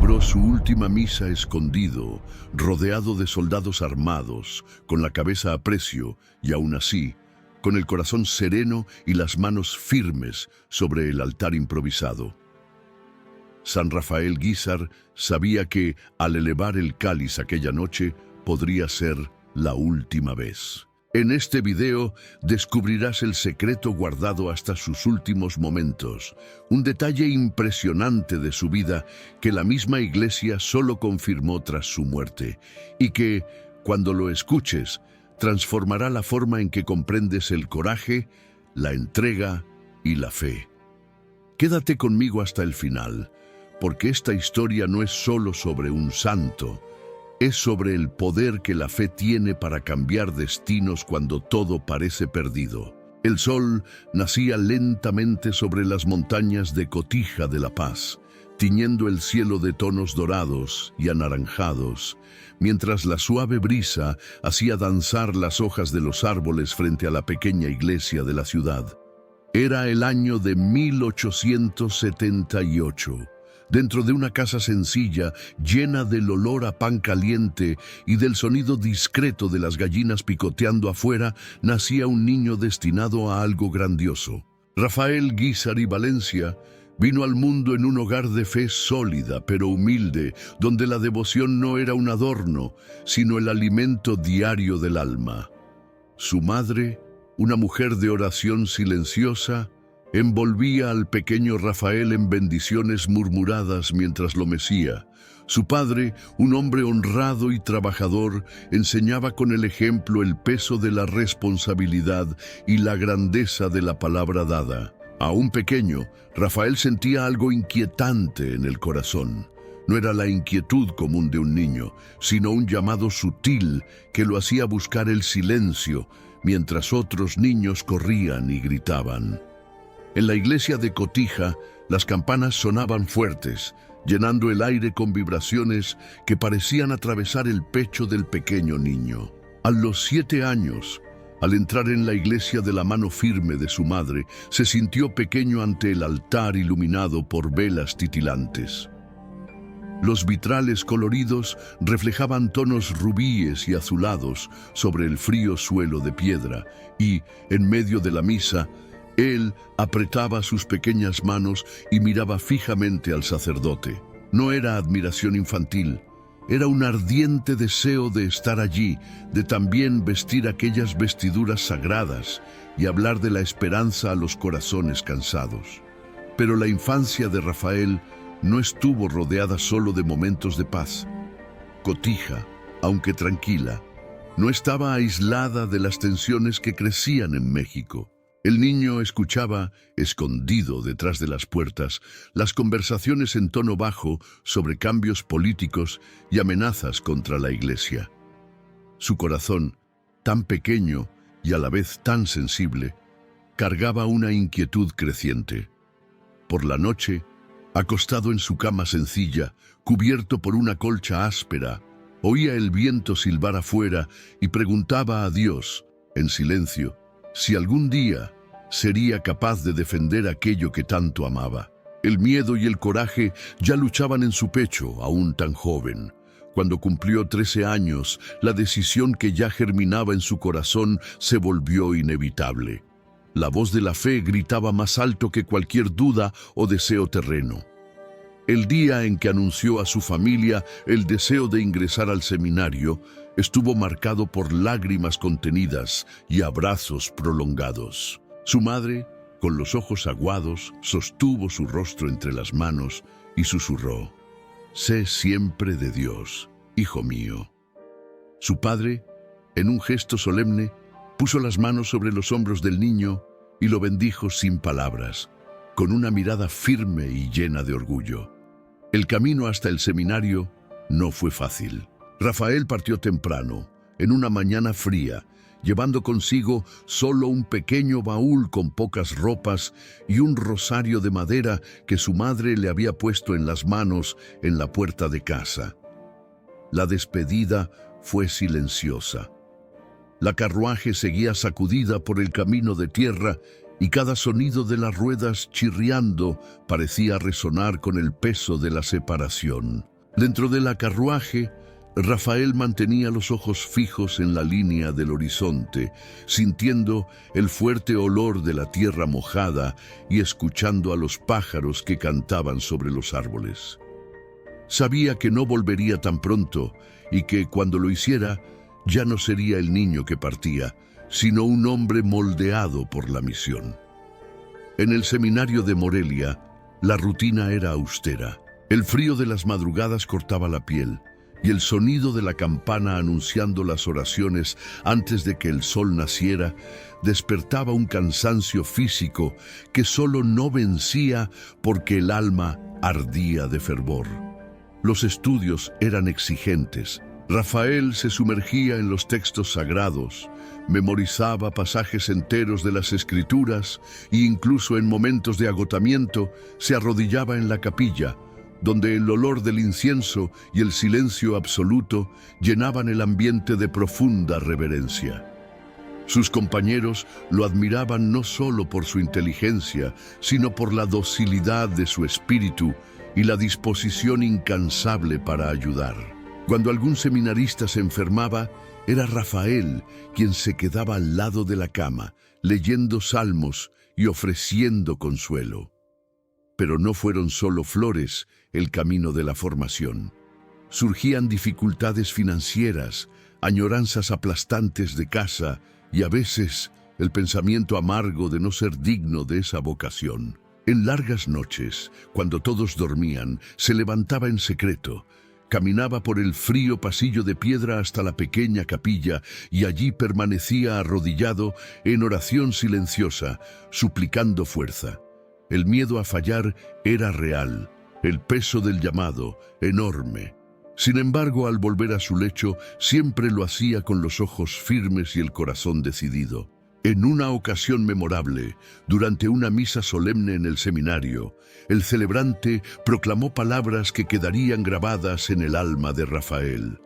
celebró su última misa escondido, rodeado de soldados armados, con la cabeza a precio y aún así, con el corazón sereno y las manos firmes sobre el altar improvisado. San Rafael Guízar sabía que, al elevar el cáliz aquella noche, podría ser la última vez. En este video descubrirás el secreto guardado hasta sus últimos momentos, un detalle impresionante de su vida que la misma Iglesia solo confirmó tras su muerte, y que, cuando lo escuches, transformará la forma en que comprendes el coraje, la entrega y la fe. Quédate conmigo hasta el final, porque esta historia no es solo sobre un santo, es sobre el poder que la fe tiene para cambiar destinos cuando todo parece perdido. El sol nacía lentamente sobre las montañas de Cotija de La Paz, tiñendo el cielo de tonos dorados y anaranjados, mientras la suave brisa hacía danzar las hojas de los árboles frente a la pequeña iglesia de la ciudad. Era el año de 1878. Dentro de una casa sencilla, llena del olor a pan caliente y del sonido discreto de las gallinas picoteando afuera, nacía un niño destinado a algo grandioso. Rafael Guízar y Valencia vino al mundo en un hogar de fe sólida, pero humilde, donde la devoción no era un adorno, sino el alimento diario del alma. Su madre, una mujer de oración silenciosa, envolvía al pequeño Rafael en bendiciones murmuradas mientras lo mecía. Su padre, un hombre honrado y trabajador, enseñaba con el ejemplo el peso de la responsabilidad y la grandeza de la palabra dada. Aún pequeño, Rafael sentía algo inquietante en el corazón. No era la inquietud común de un niño, sino un llamado sutil que lo hacía buscar el silencio, mientras otros niños corrían y gritaban. En la iglesia de Cotija, las campanas sonaban fuertes, llenando el aire con vibraciones que parecían atravesar el pecho del pequeño niño. A los 7 años, al entrar en la iglesia de la mano firme de su madre, se sintió pequeño ante el altar iluminado por velas titilantes. Los vitrales coloridos reflejaban tonos rubíes y azulados sobre el frío suelo de piedra y, en medio de la misa, él apretaba sus pequeñas manos y miraba fijamente al sacerdote. No era admiración infantil, era un ardiente deseo de estar allí, de también vestir aquellas vestiduras sagradas y hablar de la esperanza a los corazones cansados. Pero la infancia de Rafael no estuvo rodeada solo de momentos de paz. Cotija, aunque tranquila, no estaba aislada de las tensiones que crecían en México. El niño escuchaba, escondido detrás de las puertas, las conversaciones en tono bajo sobre cambios políticos y amenazas contra la iglesia. Su corazón, tan pequeño y a la vez tan sensible, cargaba una inquietud creciente. Por la noche, acostado en su cama sencilla, cubierto por una colcha áspera, oía el viento silbar afuera y preguntaba a Dios, en silencio, si algún día sería capaz de defender aquello que tanto amaba. El miedo y el coraje ya luchaban en su pecho, aún tan joven. Cuando cumplió 13 años, la decisión que ya germinaba en su corazón se volvió inevitable. La voz de la fe gritaba más alto que cualquier duda o deseo terreno. El día en que anunció a su familia el deseo de ingresar al seminario, estuvo marcado por lágrimas contenidas y abrazos prolongados. Su madre, con los ojos aguados, sostuvo su rostro entre las manos y susurró: «Sé siempre de Dios, hijo mío». Su padre, en un gesto solemne, puso las manos sobre los hombros del niño y lo bendijo sin palabras, con una mirada firme y llena de orgullo. El camino hasta el seminario no fue fácil. Rafael partió temprano, en una mañana fría, llevando consigo solo un pequeño baúl con pocas ropas y un rosario de madera que su madre le había puesto en las manos en la puerta de casa. La despedida fue silenciosa. La carruaje seguía sacudida por el camino de tierra y cada sonido de las ruedas chirriando parecía resonar con el peso de la separación. Dentro del carruaje, Rafael mantenía los ojos fijos en la línea del horizonte, sintiendo el fuerte olor de la tierra mojada y escuchando a los pájaros que cantaban sobre los árboles. Sabía que no volvería tan pronto y que cuando lo hiciera ya no sería el niño que partía, sino un hombre moldeado por la misión. En el seminario de Morelia, la rutina era austera. El frío de las madrugadas cortaba la piel y el sonido de la campana anunciando las oraciones antes de que el sol naciera despertaba un cansancio físico que solo no vencía porque el alma ardía de fervor. Los estudios eran exigentes. Rafael se sumergía en los textos sagrados, memorizaba pasajes enteros de las Escrituras e incluso en momentos de agotamiento se arrodillaba en la capilla, donde el olor del incienso y el silencio absoluto llenaban el ambiente de profunda reverencia. Sus compañeros lo admiraban no solo por su inteligencia, sino por la docilidad de su espíritu y la disposición incansable para ayudar. Cuando algún seminarista se enfermaba, era Rafael quien se quedaba al lado de la cama, leyendo salmos y ofreciendo consuelo. Pero no fueron solo flores el camino de la formación. Surgían dificultades financieras, añoranzas aplastantes de casa y a veces el pensamiento amargo de no ser digno de esa vocación. En largas noches, cuando todos dormían, se levantaba en secreto, caminaba por el frío pasillo de piedra hasta la pequeña capilla y allí permanecía arrodillado en oración silenciosa, suplicando fuerza. El miedo a fallar era real, el peso del llamado enorme. Sin embargo, al volver a su lecho, siempre lo hacía con los ojos firmes y el corazón decidido. En una ocasión memorable, durante una misa solemne en el seminario, el celebrante proclamó palabras que quedarían grabadas en el alma de Rafael.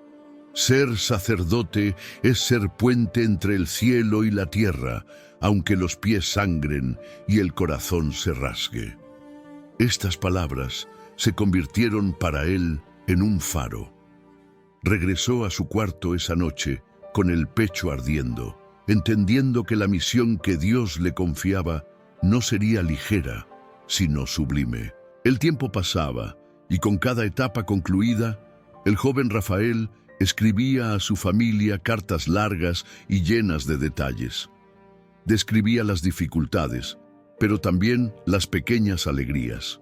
Ser sacerdote es ser puente entre el cielo y la tierra, aunque los pies sangren y el corazón se rasgue. Estas palabras se convirtieron para él en un faro. Regresó a su cuarto esa noche con el pecho ardiendo, entendiendo que la misión que Dios le confiaba no sería ligera, sino sublime. El tiempo pasaba, y con cada etapa concluida, el joven Rafael escribía a su familia cartas largas y llenas de detalles. Describía las dificultades, pero también las pequeñas alegrías.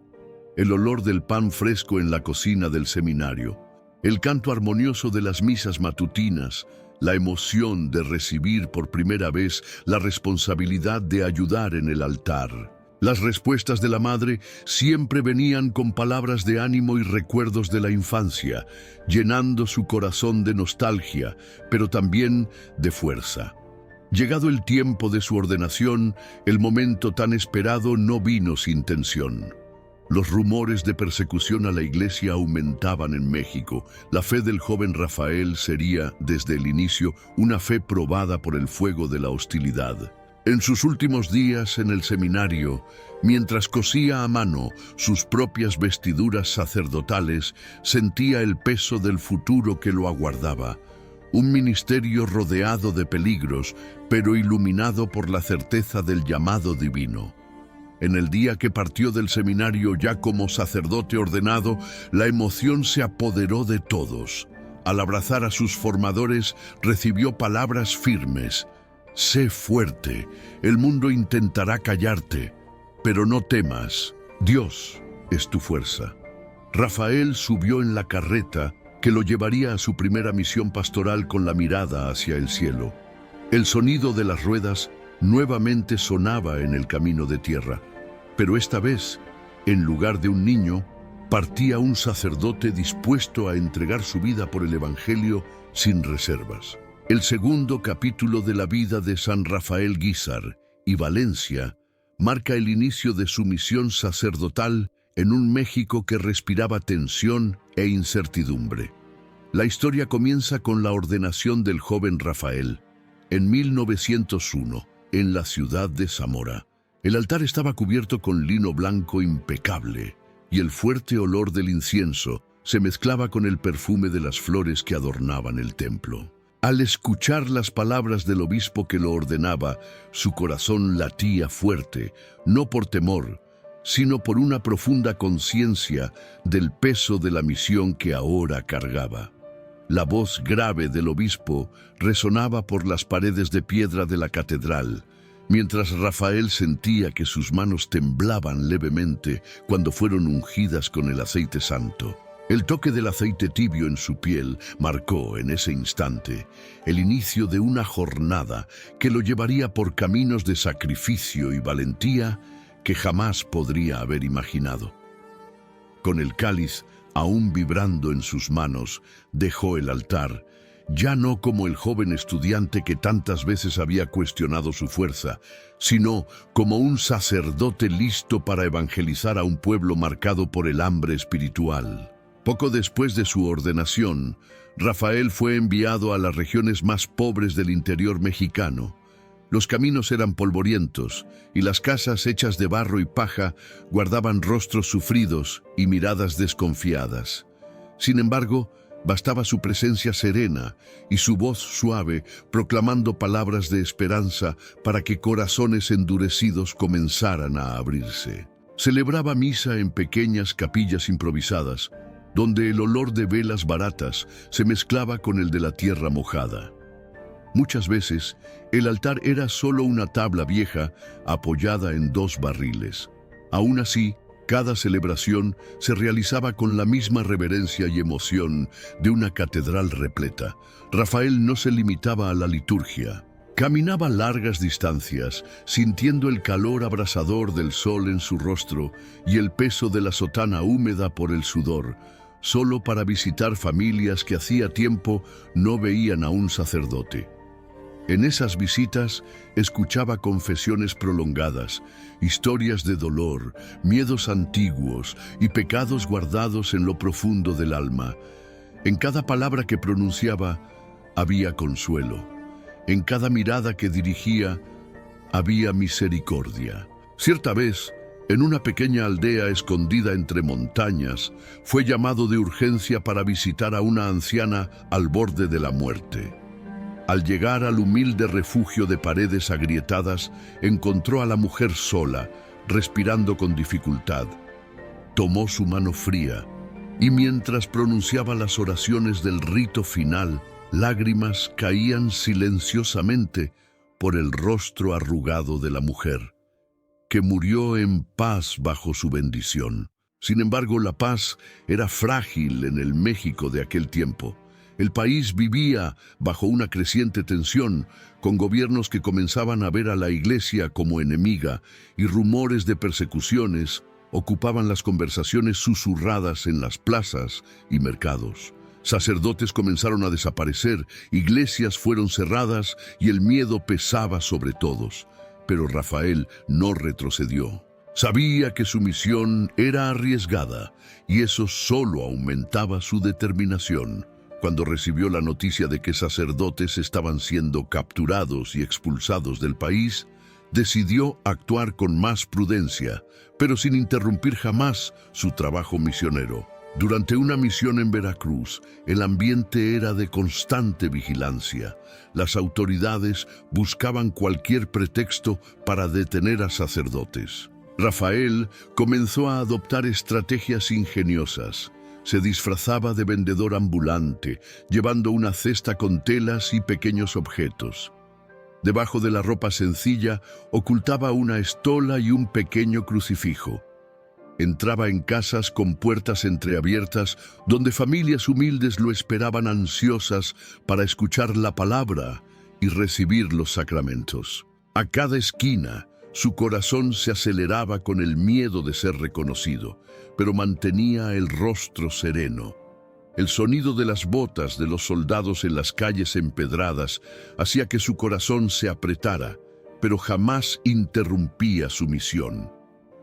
El olor del pan fresco en la cocina del seminario, el canto armonioso de las misas matutinas, la emoción de recibir por primera vez la responsabilidad de ayudar en el altar. Las respuestas de la madre siempre venían con palabras de ánimo y recuerdos de la infancia, llenando su corazón de nostalgia, pero también de fuerza. Llegado el tiempo de su ordenación, el momento tan esperado no vino sin tensión. Los rumores de persecución a la iglesia aumentaban en México. La fe del joven Rafael sería, desde el inicio, una fe probada por el fuego de la hostilidad. En sus últimos días en el seminario, mientras cosía a mano sus propias vestiduras sacerdotales, sentía el peso del futuro que lo aguardaba. Un ministerio rodeado de peligros, pero iluminado por la certeza del llamado divino. En el día que partió del seminario ya como sacerdote ordenado, la emoción se apoderó de todos. Al abrazar a sus formadores, recibió palabras firmes. Sé fuerte, el mundo intentará callarte, pero no temas, Dios es tu fuerza. Rafael subió en la carreta que lo llevaría a su primera misión pastoral con la mirada hacia el cielo. El sonido de las ruedas nuevamente sonaba en el camino de tierra, pero esta vez, en lugar de un niño, partía un sacerdote dispuesto a entregar su vida por el Evangelio sin reservas. El segundo capítulo de la vida de San Rafael Guízar y Valencia marca el inicio de su misión sacerdotal en un México que respiraba tensión e incertidumbre. La historia comienza con la ordenación del joven Rafael, en 1901, en la ciudad de Zamora. El altar estaba cubierto con lino blanco impecable y el fuerte olor del incienso se mezclaba con el perfume de las flores que adornaban el templo. Al escuchar las palabras del obispo que lo ordenaba, su corazón latía fuerte, no por temor, sino por una profunda conciencia del peso de la misión que ahora cargaba. La voz grave del obispo resonaba por las paredes de piedra de la catedral, mientras Rafael sentía que sus manos temblaban levemente cuando fueron ungidas con el aceite santo. El toque del aceite tibio en su piel marcó en ese instante el inicio de una jornada que lo llevaría por caminos de sacrificio y valentía que jamás podría haber imaginado. Con el cáliz aún vibrando en sus manos, dejó el altar, ya no como el joven estudiante que tantas veces había cuestionado su fuerza, sino como un sacerdote listo para evangelizar a un pueblo marcado por el hambre espiritual. Poco después de su ordenación, Rafael fue enviado a las regiones más pobres del interior mexicano. Los caminos eran polvorientos y las casas hechas de barro y paja guardaban rostros sufridos y miradas desconfiadas. Sin embargo, bastaba su presencia serena y su voz suave proclamando palabras de esperanza para que corazones endurecidos comenzaran a abrirse. Celebraba misa en pequeñas capillas improvisadas, donde el olor de velas baratas se mezclaba con el de la tierra mojada. Muchas veces, el altar era solo una tabla vieja apoyada en 2 barriles. Aún así, cada celebración se realizaba con la misma reverencia y emoción de una catedral repleta. Rafael no se limitaba a la liturgia. Caminaba largas distancias, sintiendo el calor abrasador del sol en su rostro y el peso de la sotana húmeda por el sudor, solo para visitar familias que hacía tiempo no veían a un sacerdote. En esas visitas escuchaba confesiones prolongadas, historias de dolor, miedos antiguos y pecados guardados en lo profundo del alma. En cada palabra que pronunciaba había consuelo. En cada mirada que dirigía había misericordia. Cierta vez, en una pequeña aldea escondida entre montañas, fue llamado de urgencia para visitar a una anciana al borde de la muerte. Al llegar al humilde refugio de paredes agrietadas, encontró a la mujer sola, respirando con dificultad. Tomó su mano fría y mientras pronunciaba las oraciones del rito final, lágrimas caían silenciosamente por el rostro arrugado de la mujer, que murió en paz bajo su bendición. Sin embargo, la paz era frágil en el México de aquel tiempo. El país vivía bajo una creciente tensión, con gobiernos que comenzaban a ver a la Iglesia como enemiga y rumores de persecuciones ocupaban las conversaciones susurradas en las plazas y mercados. Sacerdotes comenzaron a desaparecer, iglesias fueron cerradas y el miedo pesaba sobre todos. Pero Rafael no retrocedió. Sabía que su misión era arriesgada y eso solo aumentaba su determinación. Cuando recibió la noticia de que sacerdotes estaban siendo capturados y expulsados del país, decidió actuar con más prudencia, pero sin interrumpir jamás su trabajo misionero. Durante una misión en Veracruz, el ambiente era de constante vigilancia. Las autoridades buscaban cualquier pretexto para detener a sacerdotes. Rafael comenzó a adoptar estrategias ingeniosas. Se disfrazaba de vendedor ambulante, llevando una cesta con telas y pequeños objetos. Debajo de la ropa sencilla ocultaba una estola y un pequeño crucifijo. Entraba en casas con puertas entreabiertas, donde familias humildes lo esperaban ansiosas para escuchar la palabra y recibir los sacramentos. A cada esquina, su corazón se aceleraba con el miedo de ser reconocido, pero mantenía el rostro sereno. El sonido de las botas de los soldados en las calles empedradas hacía que su corazón se apretara, pero jamás interrumpía su misión.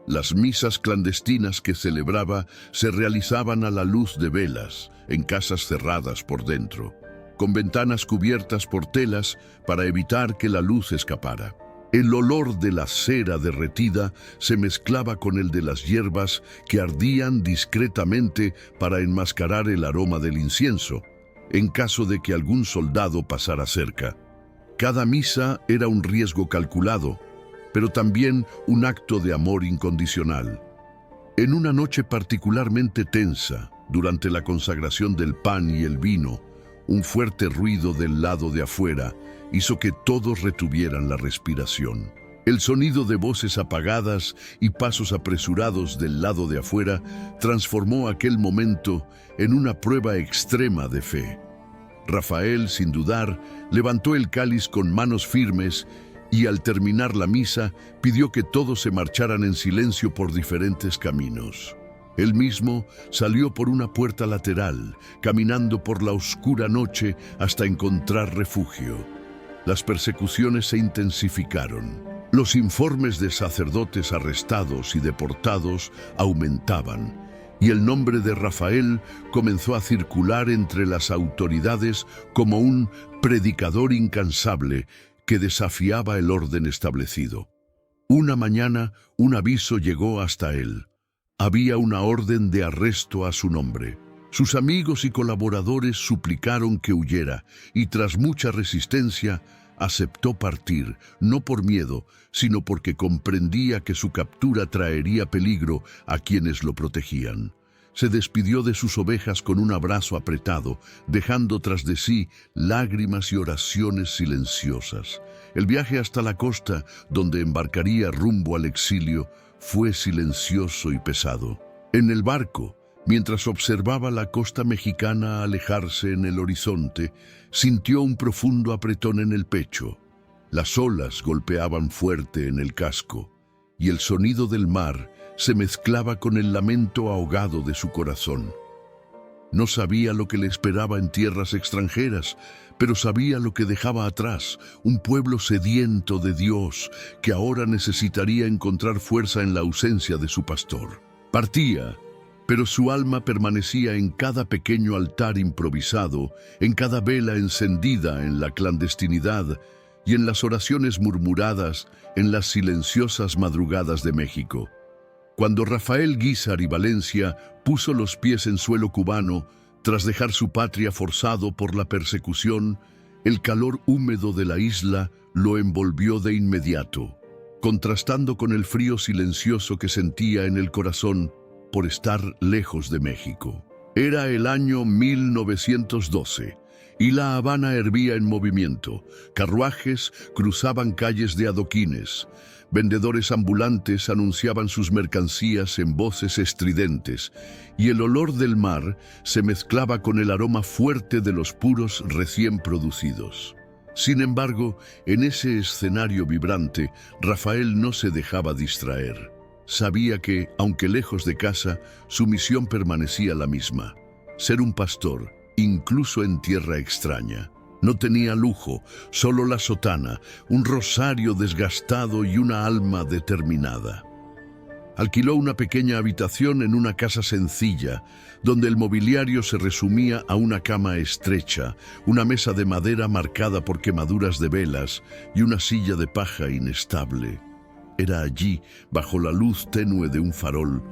Las misas clandestinas que celebraba se realizaban a la luz de velas, en casas cerradas por dentro, con ventanas cubiertas por telas para evitar que la luz escapara. El olor de la cera derretida se mezclaba con el de las hierbas que ardían discretamente para enmascarar el aroma del incienso, en caso de que algún soldado pasara cerca. Cada misa era un riesgo calculado, pero también un acto de amor incondicional. En una noche particularmente tensa, durante la consagración del pan y el vino, un fuerte ruido del lado de afuera hizo que todos retuvieran la respiración. El sonido de voces apagadas y pasos apresurados del lado de afuera transformó aquel momento en una prueba extrema de fe. Rafael, sin dudar, levantó el cáliz con manos firmes y al terminar la misa pidió que todos se marcharan en silencio por diferentes caminos. Él mismo salió por una puerta lateral, caminando por la oscura noche hasta encontrar refugio. Las persecuciones se intensificaron. Los informes de sacerdotes arrestados y deportados aumentaban, y el nombre de Rafael comenzó a circular entre las autoridades como un predicador incansable que desafiaba el orden establecido. Una mañana, un aviso llegó hasta él. Había una orden de arresto a su nombre. Sus amigos y colaboradores suplicaron que huyera, y tras mucha resistencia, aceptó partir, no por miedo, sino porque comprendía que su captura traería peligro a quienes lo protegían. Se despidió de sus ovejas con un abrazo apretado, dejando tras de sí lágrimas y oraciones silenciosas. El viaje hasta la costa, donde embarcaría rumbo al exilio, fue silencioso y pesado. En el barco, mientras observaba la costa mexicana alejarse en el horizonte, sintió un profundo apretón en el pecho. Las olas golpeaban fuerte en el casco, y el sonido del mar se mezclaba con el lamento ahogado de su corazón. No sabía lo que le esperaba en tierras extranjeras, pero sabía lo que dejaba atrás, un pueblo sediento de Dios que ahora necesitaría encontrar fuerza en la ausencia de su pastor. Partía, pero su alma permanecía en cada pequeño altar improvisado, en cada vela encendida en la clandestinidad y en las oraciones murmuradas en las silenciosas madrugadas de México. Cuando Rafael Guízar y Valencia puso los pies en suelo cubano, tras dejar su patria forzado por la persecución, el calor húmedo de la isla lo envolvió de inmediato, contrastando con el frío silencioso que sentía en el corazón por estar lejos de México. Era el año 1912 y La Habana hervía en movimiento. Carruajes cruzaban calles de adoquines. Vendedores ambulantes anunciaban sus mercancías en voces estridentes, y el olor del mar se mezclaba con el aroma fuerte de los puros recién producidos. Sin embargo, en ese escenario vibrante, Rafael no se dejaba distraer. Sabía que, aunque lejos de casa, su misión permanecía la misma: ser un pastor, incluso en tierra extraña. No tenía lujo, solo la sotana, un rosario desgastado y una alma determinada. Alquiló una pequeña habitación en una casa sencilla, donde el mobiliario se resumía a una cama estrecha, una mesa de madera marcada por quemaduras de velas y una silla de paja inestable. Era allí, bajo la luz tenue de un farol,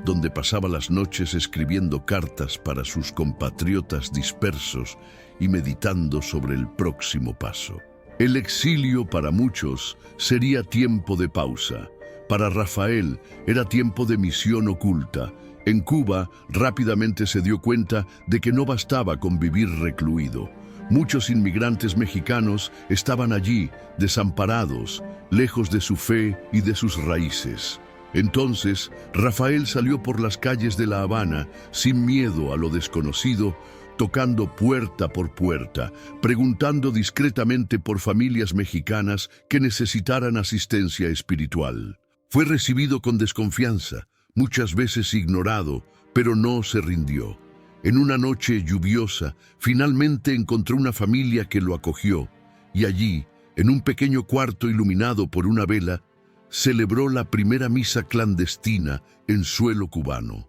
donde pasaba las noches escribiendo cartas para sus compatriotas dispersos y meditando sobre el próximo paso. El exilio para muchos sería tiempo de pausa. Para Rafael era tiempo de misión oculta. En Cuba rápidamente se dio cuenta de que no bastaba con vivir recluido. Muchos inmigrantes mexicanos estaban allí, desamparados, lejos de su fe y de sus raíces. Entonces, Rafael salió por las calles de La Habana, sin miedo a lo desconocido, tocando puerta por puerta, preguntando discretamente por familias mexicanas que necesitaran asistencia espiritual. Fue recibido con desconfianza, muchas veces ignorado, pero no se rindió. En una noche lluviosa, finalmente encontró una familia que lo acogió, y allí, en un pequeño cuarto iluminado por una vela, celebró la primera misa clandestina en suelo cubano.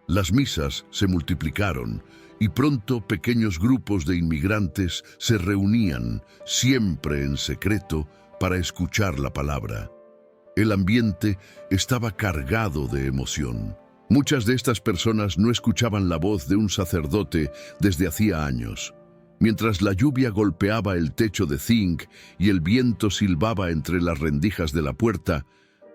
Las misas se multiplicaron y pronto pequeños grupos de inmigrantes se reunían, siempre en secreto, para escuchar la palabra. El ambiente estaba cargado de emoción. Muchas de estas personas no escuchaban la voz de un sacerdote desde hacía años. Mientras la lluvia golpeaba el techo de zinc y el viento silbaba entre las rendijas de la puerta,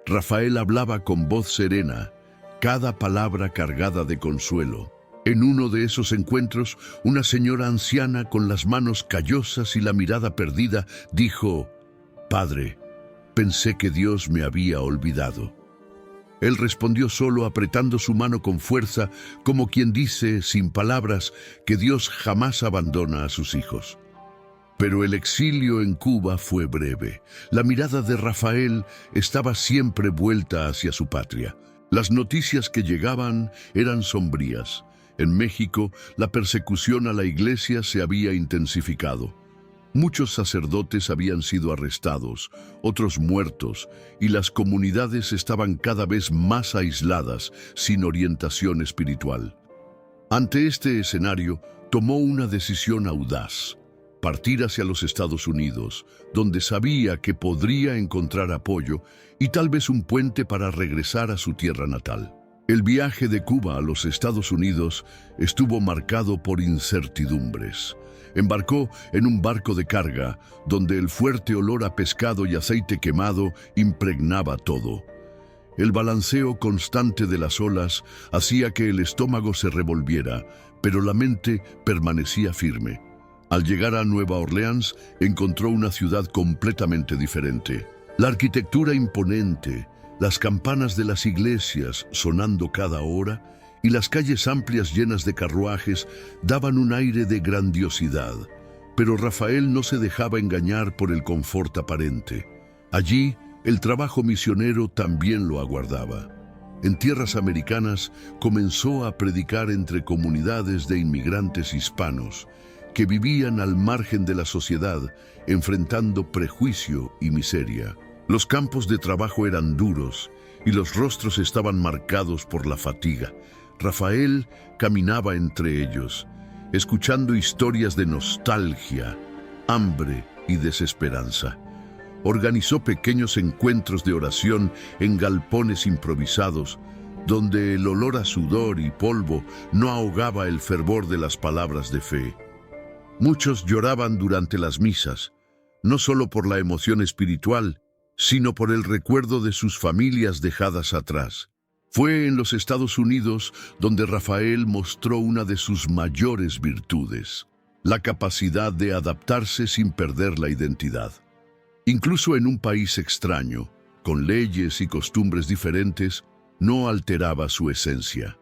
Rafael hablaba con voz serena, cada palabra cargada de consuelo. En uno de esos encuentros, una señora anciana con las manos callosas y la mirada perdida dijo: «Padre, pensé que Dios me había olvidado». Él respondió solo apretando su mano con fuerza, como quien dice, sin palabras, que Dios jamás abandona a sus hijos. Pero el exilio en Cuba fue breve. La mirada de Rafael estaba siempre vuelta hacia su patria. Las noticias que llegaban eran sombrías. En México, la persecución a la iglesia se había intensificado. Muchos sacerdotes habían sido arrestados, otros muertos, y las comunidades estaban cada vez más aisladas, sin orientación espiritual. Ante este escenario, tomó una decisión audaz: partir hacia los Estados Unidos, donde sabía que podría encontrar apoyo y tal vez un puente para regresar a su tierra natal. El viaje de Cuba a los Estados Unidos estuvo marcado por incertidumbres. Embarcó en un barco de carga, donde el fuerte olor a pescado y aceite quemado impregnaba todo. El balanceo constante de las olas hacía que el estómago se revolviera, pero la mente permanecía firme. Al llegar a Nueva Orleans, encontró una ciudad completamente diferente. La arquitectura imponente, las campanas de las iglesias sonando cada hora y las calles amplias llenas de carruajes daban un aire de grandiosidad. Pero Rafael no se dejaba engañar por el confort aparente. Allí, el trabajo misionero también lo aguardaba. En tierras americanas, comenzó a predicar entre comunidades de inmigrantes hispanos que vivían al margen de la sociedad, enfrentando prejuicio y miseria. Los campos de trabajo eran duros y los rostros estaban marcados por la fatiga. Rafael caminaba entre ellos, escuchando historias de nostalgia, hambre y desesperanza. Organizó pequeños encuentros de oración en galpones improvisados, donde el olor a sudor y polvo no ahogaba el fervor de las palabras de fe. Muchos lloraban durante las misas, no solo por la emoción espiritual, sino por el recuerdo de sus familias dejadas atrás. Fue en los Estados Unidos donde Rafael mostró una de sus mayores virtudes: la capacidad de adaptarse sin perder la identidad. Incluso en un país extraño, con leyes y costumbres diferentes, no alteraba su esencia.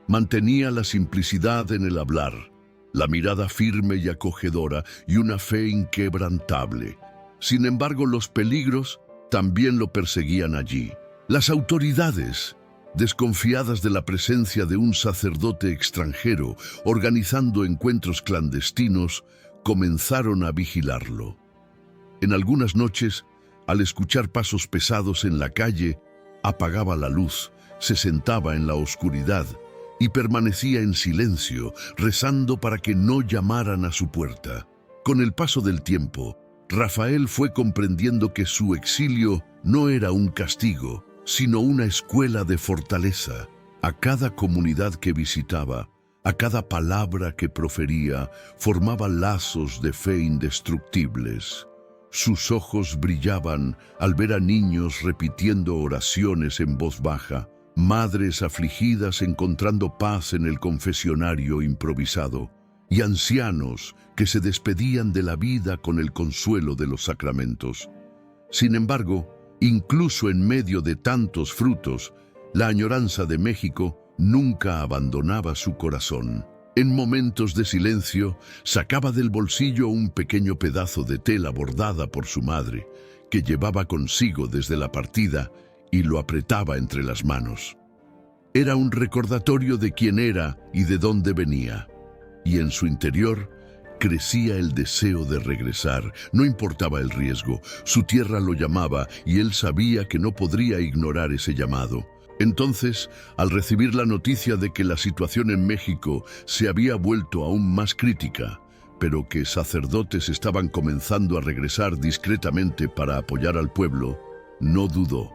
Mantenía la simplicidad en el hablar, la mirada firme y acogedora y una fe inquebrantable. Sin embargo, los peligros también lo perseguían allí. Las autoridades, desconfiadas de la presencia de un sacerdote extranjero organizando encuentros clandestinos, comenzaron a vigilarlo. En algunas noches, al escuchar pasos pesados en la calle, apagaba la luz, se sentaba en la oscuridad y permanecía en silencio, rezando para que no llamaran a su puerta. Con el paso del tiempo, Rafael fue comprendiendo que su exilio no era un castigo, sino una escuela de fortaleza. A cada comunidad que visitaba, a cada palabra que profería, formaba lazos de fe indestructibles. Sus ojos brillaban al ver a niños repitiendo oraciones en voz baja, madres afligidas encontrando paz en el confesionario improvisado, y ancianos que se despedían de la vida con el consuelo de los sacramentos. Sin embargo, incluso en medio de tantos frutos, la añoranza de México nunca abandonaba su corazón. En momentos de silencio, sacaba del bolsillo un pequeño pedazo de tela bordada por su madre, que llevaba consigo desde la partida, y lo apretaba entre las manos. Era un recordatorio de quién era y de dónde venía, y en su interior crecía el deseo de regresar. No importaba el riesgo, su tierra lo llamaba y él sabía que no podría ignorar ese llamado. Entonces, al recibir la noticia de que la situación en México se había vuelto aún más crítica, pero que sacerdotes estaban comenzando a regresar discretamente para apoyar al pueblo, no dudó.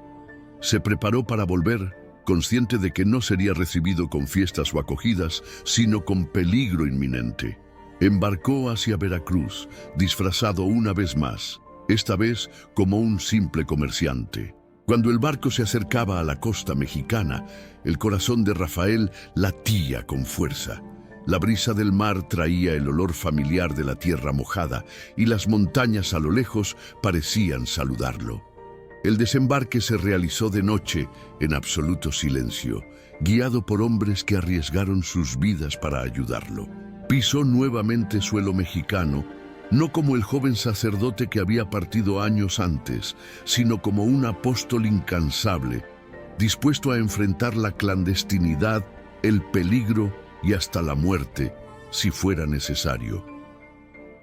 Se preparó para volver, consciente de que no sería recibido con fiestas o acogidas, sino con peligro inminente. Embarcó hacia Veracruz, disfrazado una vez más, esta vez como un simple comerciante. Cuando el barco se acercaba a la costa mexicana, el corazón de Rafael latía con fuerza. La brisa del mar traía el olor familiar de la tierra mojada y las montañas a lo lejos parecían saludarlo. El desembarque se realizó de noche, en absoluto silencio, guiado por hombres que arriesgaron sus vidas para ayudarlo. Pisó nuevamente suelo mexicano, no como el joven sacerdote que había partido años antes, sino como un apóstol incansable, dispuesto a enfrentar la clandestinidad, el peligro y hasta la muerte, si fuera necesario.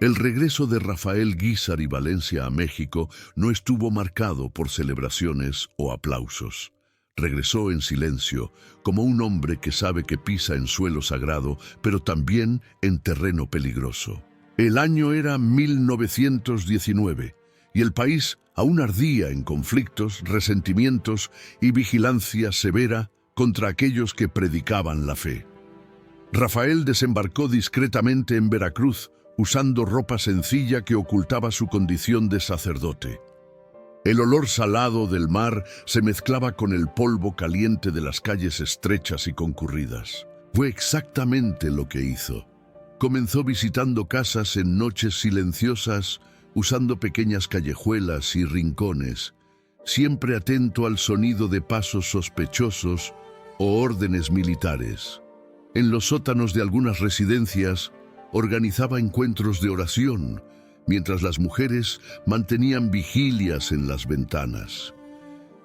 El regreso de Rafael Guízar y Valencia a México no estuvo marcado por celebraciones o aplausos. Regresó en silencio, como un hombre que sabe que pisa en suelo sagrado, pero también en terreno peligroso. El año era 1919, y el país aún ardía en conflictos, resentimientos y vigilancia severa contra aquellos que predicaban la fe. Rafael desembarcó discretamente en Veracruz, usando ropa sencilla que ocultaba su condición de sacerdote. El olor salado del mar se mezclaba con el polvo caliente de las calles estrechas y concurridas. Fue exactamente lo que hizo. Comenzó visitando casas en noches silenciosas, usando pequeñas callejuelas y rincones, siempre atento al sonido de pasos sospechosos o órdenes militares. En los sótanos de algunas residencias, organizaba encuentros de oración, mientras las mujeres mantenían vigilias en las ventanas.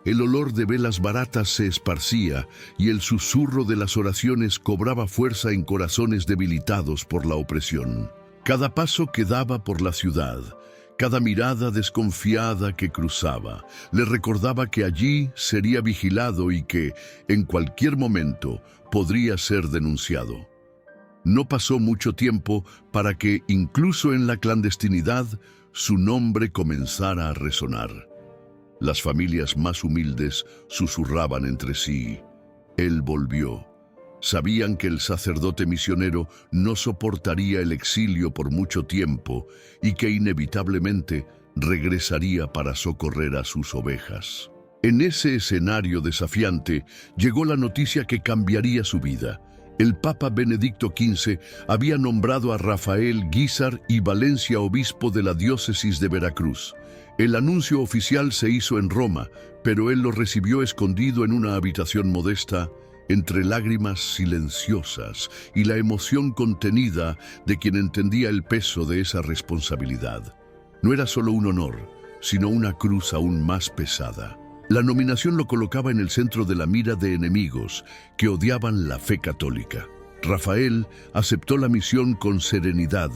El olor de velas baratas se esparcía y el susurro de las oraciones cobraba fuerza en corazones debilitados por la opresión. Cada paso que daba por la ciudad, cada mirada desconfiada que cruzaba, le recordaba que allí sería vigilado y que, en cualquier momento, podría ser denunciado. No pasó mucho tiempo para que, incluso en la clandestinidad, su nombre comenzara a resonar. Las familias más humildes susurraban entre sí: «Él volvió». Sabían que el sacerdote misionero no soportaría el exilio por mucho tiempo y que inevitablemente regresaría para socorrer a sus ovejas. En ese escenario desafiante llegó la noticia que cambiaría su vida. El Papa Benedicto XV había nombrado a Rafael Guízar y Valencia obispo de la diócesis de Veracruz. El anuncio oficial se hizo en Roma, pero él lo recibió escondido en una habitación modesta, entre lágrimas silenciosas y la emoción contenida de quien entendía el peso de esa responsabilidad. No era solo un honor, sino una cruz aún más pesada. La nominación lo colocaba en el centro de la mira de enemigos que odiaban la fe católica. Rafael aceptó la misión con serenidad,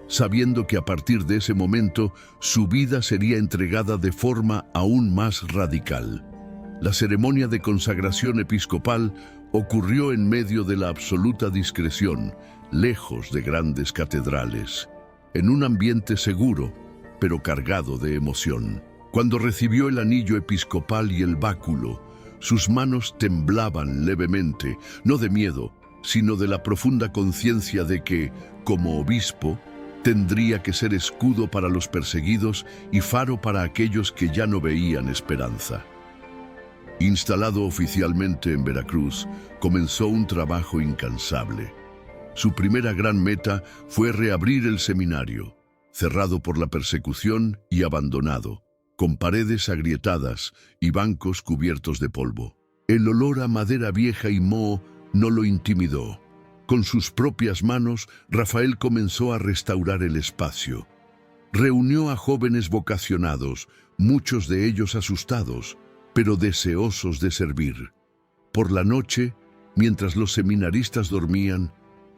sabiendo que a partir de ese momento su vida sería entregada de forma aún más radical. La ceremonia de consagración episcopal ocurrió en medio de la absoluta discreción, lejos de grandes catedrales, en un ambiente seguro, pero cargado de emoción. Cuando recibió el anillo episcopal y el báculo, sus manos temblaban levemente, no de miedo, sino de la profunda conciencia de que, como obispo, tendría que ser escudo para los perseguidos y faro para aquellos que ya no veían esperanza. Instalado oficialmente en Veracruz, comenzó un trabajo incansable. Su primera gran meta fue reabrir el seminario, cerrado por la persecución y abandonado, con paredes agrietadas y bancos cubiertos de polvo. El olor a madera vieja y moho no lo intimidó. Con sus propias manos, Rafael comenzó a restaurar el espacio. Reunió a jóvenes vocacionados, muchos de ellos asustados, pero deseosos de servir. Por la noche, mientras los seminaristas dormían,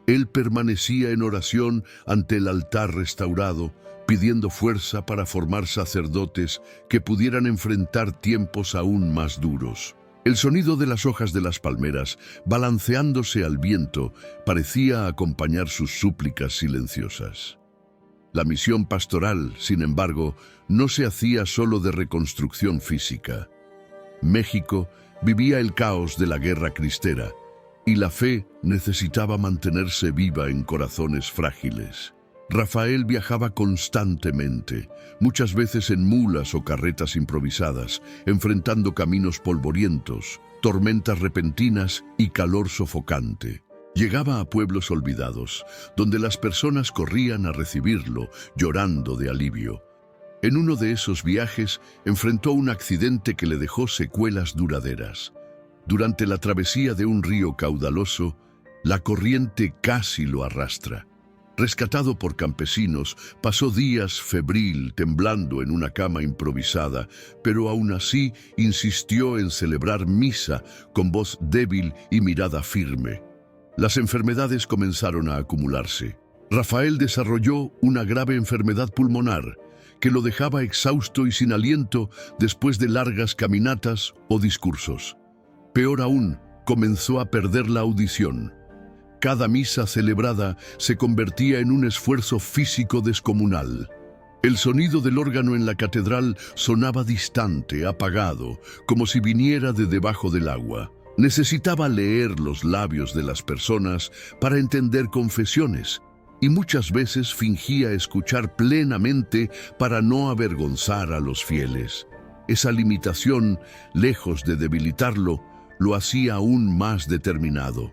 él permanecía en oración ante el altar restaurado, pidiendo fuerza para formar sacerdotes que pudieran enfrentar tiempos aún más duros. El sonido de las hojas de las palmeras, balanceándose al viento, parecía acompañar sus súplicas silenciosas. La misión pastoral, sin embargo, no se hacía solo de reconstrucción física. México vivía el caos de la guerra cristera y la fe necesitaba mantenerse viva en corazones frágiles. Rafael viajaba constantemente, muchas veces en mulas o carretas improvisadas, enfrentando caminos polvorientos, tormentas repentinas y calor sofocante. Llegaba a pueblos olvidados, donde las personas corrían a recibirlo, llorando de alivio. En uno de esos viajes enfrentó un accidente que le dejó secuelas duraderas. Durante la travesía de un río caudaloso, la corriente casi lo arrastra. Rescatado por campesinos, pasó días febril, temblando en una cama improvisada, pero aún así insistió en celebrar misa con voz débil y mirada firme. Las enfermedades comenzaron a acumularse. Rafael desarrolló una grave enfermedad pulmonar que lo dejaba exhausto y sin aliento después de largas caminatas o discursos. Peor aún, comenzó a perder la audición. Cada misa celebrada se convertía en un esfuerzo físico descomunal. El sonido del órgano en la catedral sonaba distante, apagado, como si viniera de debajo del agua. Necesitaba leer los labios de las personas para entender confesiones, y muchas veces fingía escuchar plenamente para no avergonzar a los fieles. Esa limitación, lejos de debilitarlo, lo hacía aún más determinado.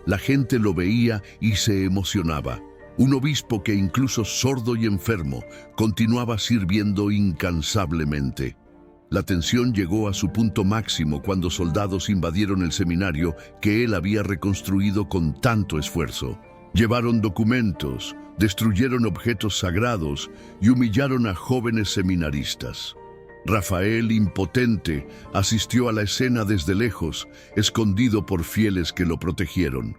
La gente lo veía y se emocionaba. Un obispo que incluso sordo y enfermo continuaba sirviendo incansablemente. La tensión llegó a su punto máximo cuando soldados invadieron el seminario que él había reconstruido con tanto esfuerzo. Llevaron documentos, destruyeron objetos sagrados y humillaron a jóvenes seminaristas. Rafael, impotente, asistió a la escena desde lejos, escondido por fieles que lo protegieron.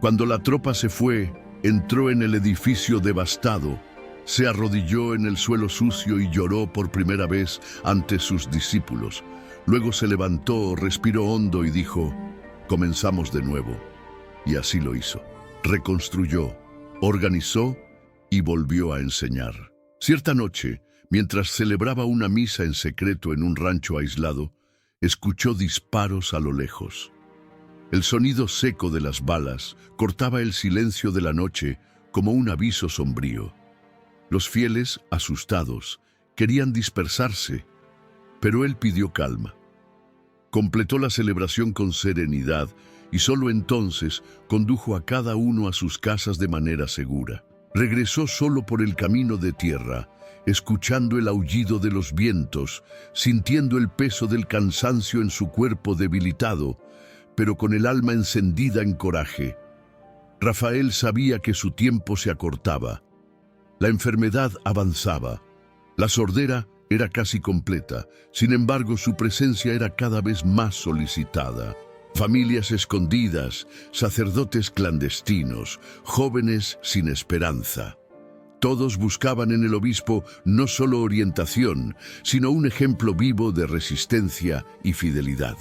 Cuando la tropa se fue, entró en el edificio devastado, se arrodilló en el suelo sucio y lloró por primera vez ante sus discípulos. Luego se levantó, respiró hondo y dijo: «Comenzamos de nuevo». Y así lo hizo. Reconstruyó, organizó y volvió a enseñar. Cierta noche, mientras celebraba una misa en secreto en un rancho aislado, escuchó disparos a lo lejos. El sonido seco de las balas cortaba el silencio de la noche como un aviso sombrío. Los fieles, asustados, querían dispersarse, pero él pidió calma. Completó la celebración con serenidad y solo entonces condujo a cada uno a sus casas de manera segura. Regresó solo por el camino de tierra, escuchando el aullido de los vientos, sintiendo el peso del cansancio en su cuerpo debilitado, pero con el alma encendida en coraje. Rafael sabía que su tiempo se acortaba. La enfermedad avanzaba. La sordera era casi completa. Sin embargo, su presencia era cada vez más solicitada. Familias escondidas, sacerdotes clandestinos, jóvenes sin esperanza. Todos buscaban en el obispo no solo orientación, sino un ejemplo vivo de resistencia y fidelidad.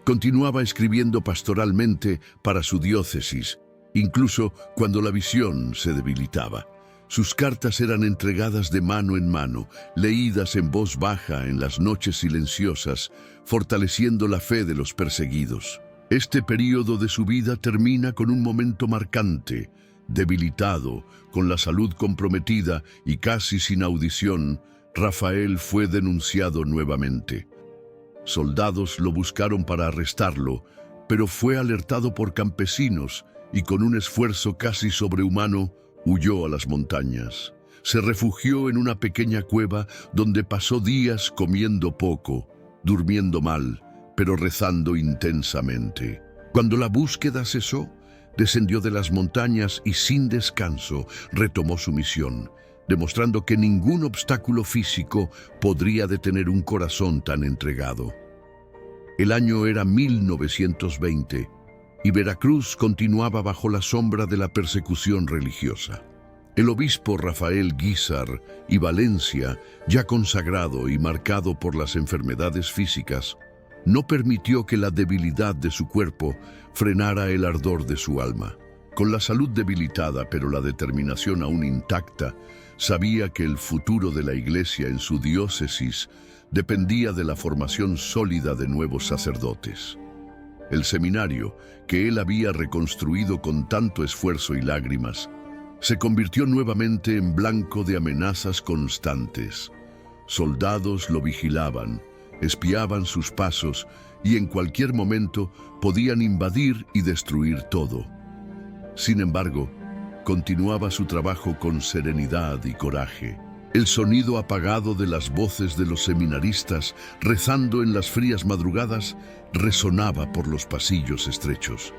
Continuaba escribiendo pastoralmente para su diócesis, incluso cuando la visión se debilitaba. Sus cartas eran entregadas de mano en mano, leídas en voz baja en las noches silenciosas, fortaleciendo la fe de los perseguidos. Este período de su vida termina con un momento marcante. Debilitado, con la salud comprometida y casi sin audición, Rafael fue denunciado nuevamente. Soldados lo buscaron para arrestarlo, pero fue alertado por campesinos y con un esfuerzo casi sobrehumano huyó a las montañas. Se refugió en una pequeña cueva donde pasó días comiendo poco, durmiendo mal, pero rezando intensamente. Cuando la búsqueda cesó, descendió de las montañas y sin descanso retomó su misión, demostrando que ningún obstáculo físico podría detener un corazón tan entregado. El año era 1920 y Veracruz continuaba bajo la sombra de la persecución religiosa. El obispo Rafael Guízar y Valencia, ya consagrado y marcado por las enfermedades físicas, no permitió que la debilidad de su cuerpo frenara el ardor de su alma. Con la salud debilitada pero la determinación aún intacta, sabía que el futuro de la Iglesia en su diócesis dependía de la formación sólida de nuevos sacerdotes. El seminario, que él había reconstruido con tanto esfuerzo y lágrimas, se convirtió nuevamente en blanco de amenazas constantes. Soldados lo vigilaban, espiaban sus pasos y en cualquier momento podían invadir y destruir todo. Sin embargo, continuaba su trabajo con serenidad y coraje. El sonido apagado de las voces de los seminaristas rezando en las frías madrugadas resonaba por los pasillos estrechos.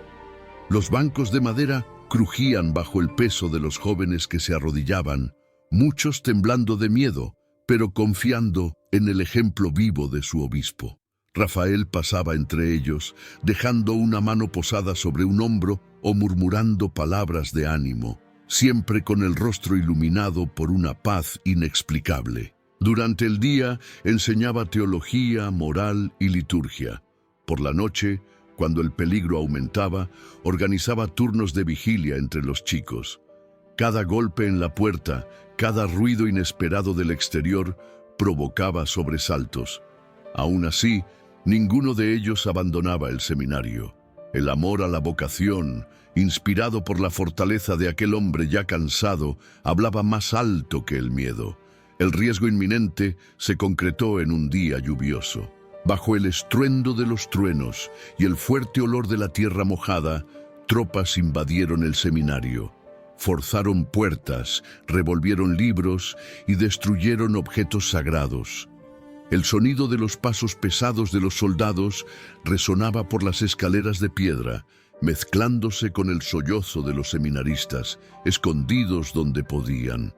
Los bancos de madera crujían bajo el peso de los jóvenes que se arrodillaban, muchos temblando de miedo, pero confiando en el ejemplo vivo de su obispo. Rafael pasaba entre ellos, dejando una mano posada sobre un hombro o murmurando palabras de ánimo, siempre con el rostro iluminado por una paz inexplicable. Durante el día enseñaba teología, moral y liturgia. Por la noche, cuando el peligro aumentaba, organizaba turnos de vigilia entre los chicos. Cada golpe en la puerta, cada ruido inesperado del exterior provocaba sobresaltos. Aún así, ninguno de ellos abandonaba el seminario. El amor a la vocación, inspirado por la fortaleza de aquel hombre ya cansado, hablaba más alto que el miedo. El riesgo inminente se concretó en un día lluvioso. Bajo el estruendo de los truenos y el fuerte olor de la tierra mojada, tropas invadieron el seminario. Forzaron puertas, revolvieron libros y destruyeron objetos sagrados. El sonido de los pasos pesados de los soldados resonaba por las escaleras de piedra, mezclándose con el sollozo de los seminaristas, escondidos donde podían.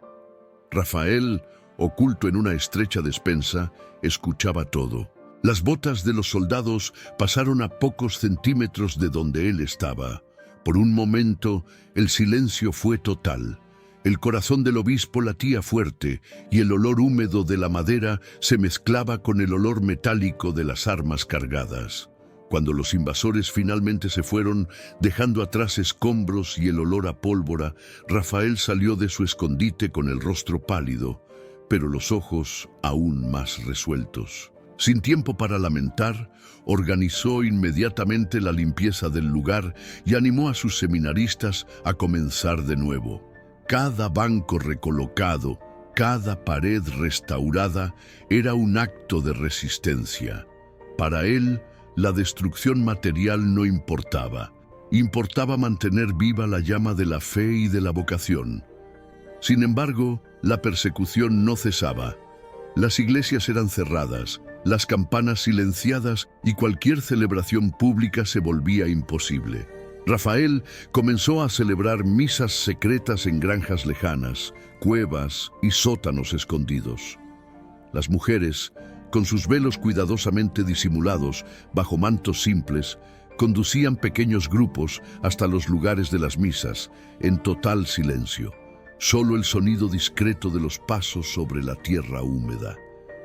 Rafael, oculto en una estrecha despensa, escuchaba todo. Las botas de los soldados pasaron a pocos centímetros de donde él estaba. Por un momento, el silencio fue total. El corazón del obispo latía fuerte y el olor húmedo de la madera se mezclaba con el olor metálico de las armas cargadas. Cuando los invasores finalmente se fueron, dejando atrás escombros y el olor a pólvora, Rafael salió de su escondite con el rostro pálido, pero los ojos aún más resueltos. Sin tiempo para lamentar, organizó inmediatamente la limpieza del lugar y animó a sus seminaristas a comenzar de nuevo. Cada banco recolocado, cada pared restaurada era un acto de resistencia. Para él, la destrucción material no importaba. Importaba mantener viva la llama de la fe y de la vocación. Sin embargo, la persecución no cesaba. Las iglesias eran cerradas, las campanas silenciadas y cualquier celebración pública se volvía imposible. Rafael comenzó a celebrar misas secretas en granjas lejanas, cuevas y sótanos escondidos. Las mujeres, con sus velos cuidadosamente disimulados bajo mantos simples, conducían pequeños grupos hasta los lugares de las misas, en total silencio. Solo el sonido discreto de los pasos sobre la tierra húmeda.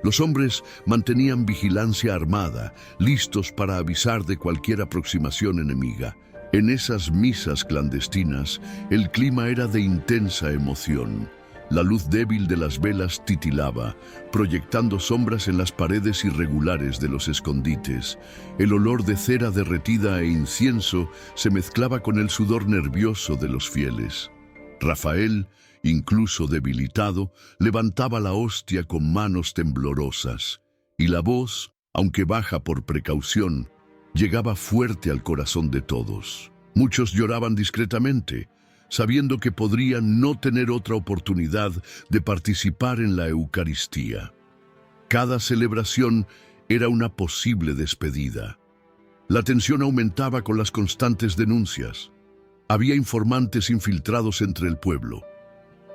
Los hombres mantenían vigilancia armada, listos para avisar de cualquier aproximación enemiga. En esas misas clandestinas, el clima era de intensa emoción. La luz débil de las velas titilaba, proyectando sombras en las paredes irregulares de los escondites. El olor de cera derretida e incienso se mezclaba con el sudor nervioso de los fieles. Rafael, incluso debilitado, levantaba la hostia con manos temblorosas, y la voz, aunque baja por precaución, llegaba fuerte al corazón de todos. Muchos lloraban discretamente, sabiendo que podrían no tener otra oportunidad de participar en la Eucaristía. Cada celebración era una posible despedida. La tensión aumentaba con las constantes denuncias. Había informantes infiltrados entre el pueblo.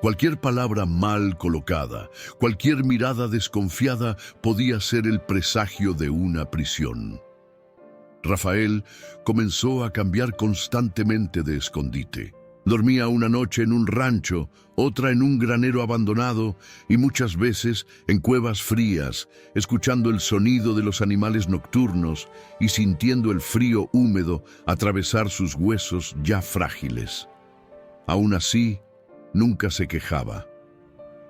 Cualquier palabra mal colocada, cualquier mirada desconfiada podía ser el presagio de una prisión. Rafael comenzó a cambiar constantemente de escondite. Dormía una noche en un rancho, otra en un granero abandonado y muchas veces en cuevas frías, escuchando el sonido de los animales nocturnos y sintiendo el frío húmedo atravesar sus huesos ya frágiles. Aún así, nunca se quejaba.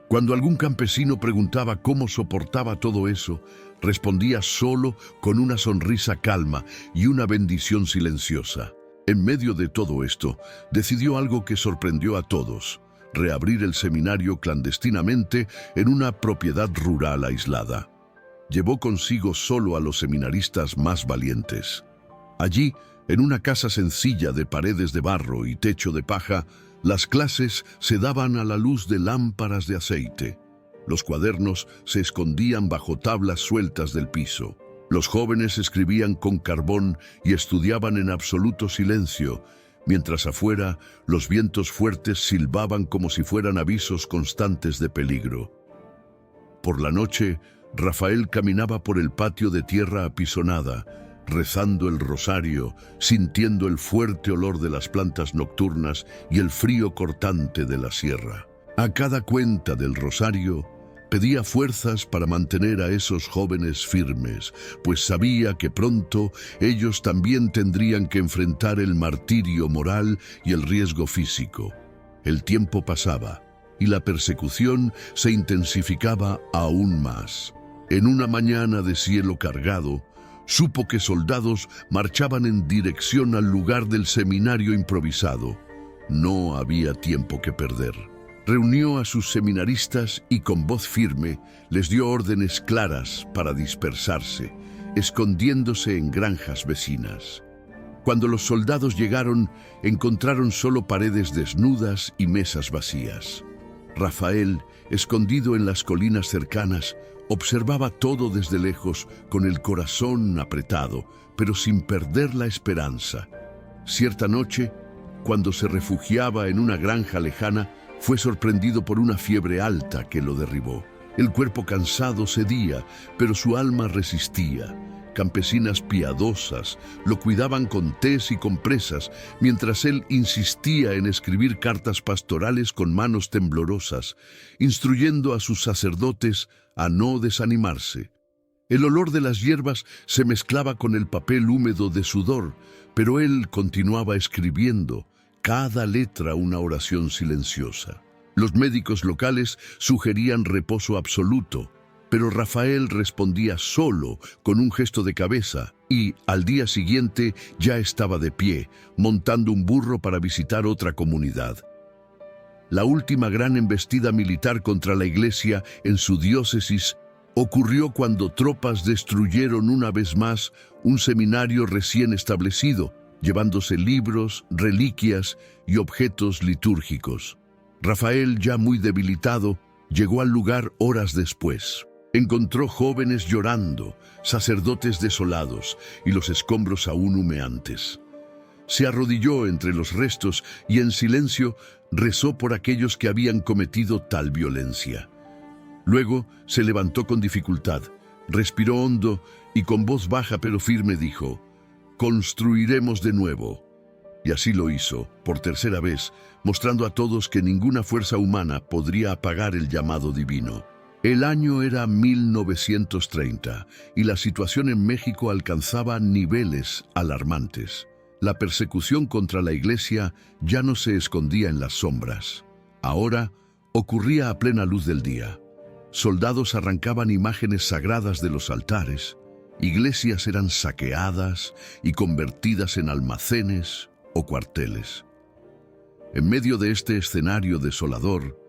Cuando algún campesino preguntaba cómo soportaba todo eso, respondía solo con una sonrisa calma y una bendición silenciosa. En medio de todo esto, decidió algo que sorprendió a todos: reabrir el seminario clandestinamente en una propiedad rural aislada. Llevó consigo solo a los seminaristas más valientes. Allí, en una casa sencilla de paredes de barro y techo de paja, las clases se daban a la luz de lámparas de aceite. Los cuadernos se escondían bajo tablas sueltas del piso. Los jóvenes escribían con carbón y estudiaban en absoluto silencio, mientras afuera los vientos fuertes silbaban como si fueran avisos constantes de peligro. Por la noche, Rafael caminaba por el patio de tierra apisonada, rezando el rosario, sintiendo el fuerte olor de las plantas nocturnas y el frío cortante de la sierra. A cada cuenta del rosario, pedía fuerzas para mantener a esos jóvenes firmes, pues sabía que pronto ellos también tendrían que enfrentar el martirio moral y el riesgo físico. El tiempo pasaba y la persecución se intensificaba aún más. En una mañana de cielo cargado, supo que soldados marchaban en dirección al lugar del seminario improvisado. No había tiempo que perder. Reunió a sus seminaristas y con voz firme les dio órdenes claras para dispersarse, escondiéndose en granjas vecinas. Cuando los soldados llegaron, encontraron solo paredes desnudas y mesas vacías. Rafael, escondido en las colinas cercanas, observaba todo desde lejos con el corazón apretado, pero sin perder la esperanza. Cierta noche, cuando se refugiaba en una granja lejana, fue sorprendido por una fiebre alta que lo derribó. El cuerpo cansado cedía, pero su alma resistía. Campesinas piadosas lo cuidaban con tés y compresas, mientras él insistía en escribir cartas pastorales con manos temblorosas, instruyendo a sus sacerdotes a no desanimarse. El olor de las hierbas se mezclaba con el papel húmedo de sudor, pero él continuaba escribiendo, cada letra una oración silenciosa. Los médicos locales sugerían reposo absoluto, pero Rafael respondía solo con un gesto de cabeza y, al día siguiente, ya estaba de pie, montando un burro para visitar otra comunidad. La última gran embestida militar contra la iglesia en su diócesis ocurrió cuando tropas destruyeron una vez más un seminario recién establecido, llevándose libros, reliquias y objetos litúrgicos. Rafael, ya muy debilitado, llegó al lugar horas después. Encontró jóvenes llorando, sacerdotes desolados y los escombros aún humeantes. Se arrodilló entre los restos y en silencio rezó por aquellos que habían cometido tal violencia. Luego se levantó con dificultad, respiró hondo y con voz baja pero firme dijo: «Construiremos de nuevo». Y así lo hizo, por tercera vez, mostrando a todos que ninguna fuerza humana podría apagar el llamado divino. El año era 1930 y la situación en México alcanzaba niveles alarmantes. La persecución contra la iglesia ya no se escondía en las sombras. Ahora ocurría a plena luz del día. Soldados arrancaban imágenes sagradas de los altares, iglesias eran saqueadas y convertidas en almacenes o cuarteles. En medio de este escenario desolador,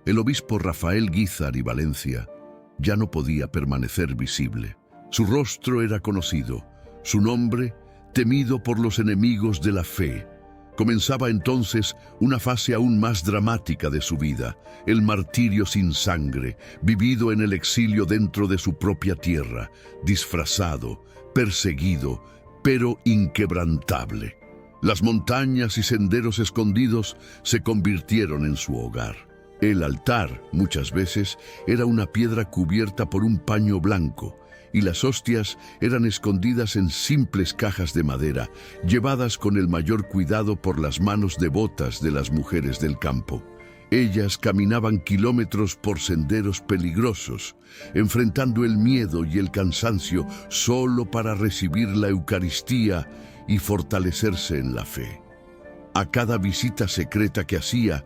el obispo Rafael Guízar y Valencia ya no podía permanecer visible. Su rostro era conocido, su nombre temido por los enemigos de la fe. Comenzaba entonces una fase aún más dramática de su vida, el martirio sin sangre, vivido en el exilio dentro de su propia tierra, disfrazado, perseguido, pero inquebrantable. Las montañas y senderos escondidos se convirtieron en su hogar. El altar, muchas veces, era una piedra cubierta por un paño blanco, y las hostias eran escondidas en simples cajas de madera, llevadas con el mayor cuidado por las manos devotas de las mujeres del campo. Ellas caminaban kilómetros por senderos peligrosos, enfrentando el miedo y el cansancio solo para recibir la Eucaristía y fortalecerse en la fe. A cada visita secreta que hacía,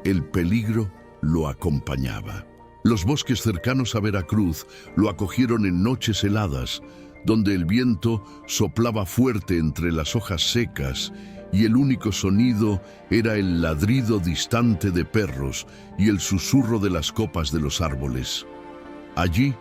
el peligro lo acompañaba. Los bosques cercanos a Veracruz lo acogieron en noches heladas, donde el viento soplaba fuerte entre las hojas secas y el único sonido era el ladrido distante de perros y el susurro de las copas de los árboles. Allí,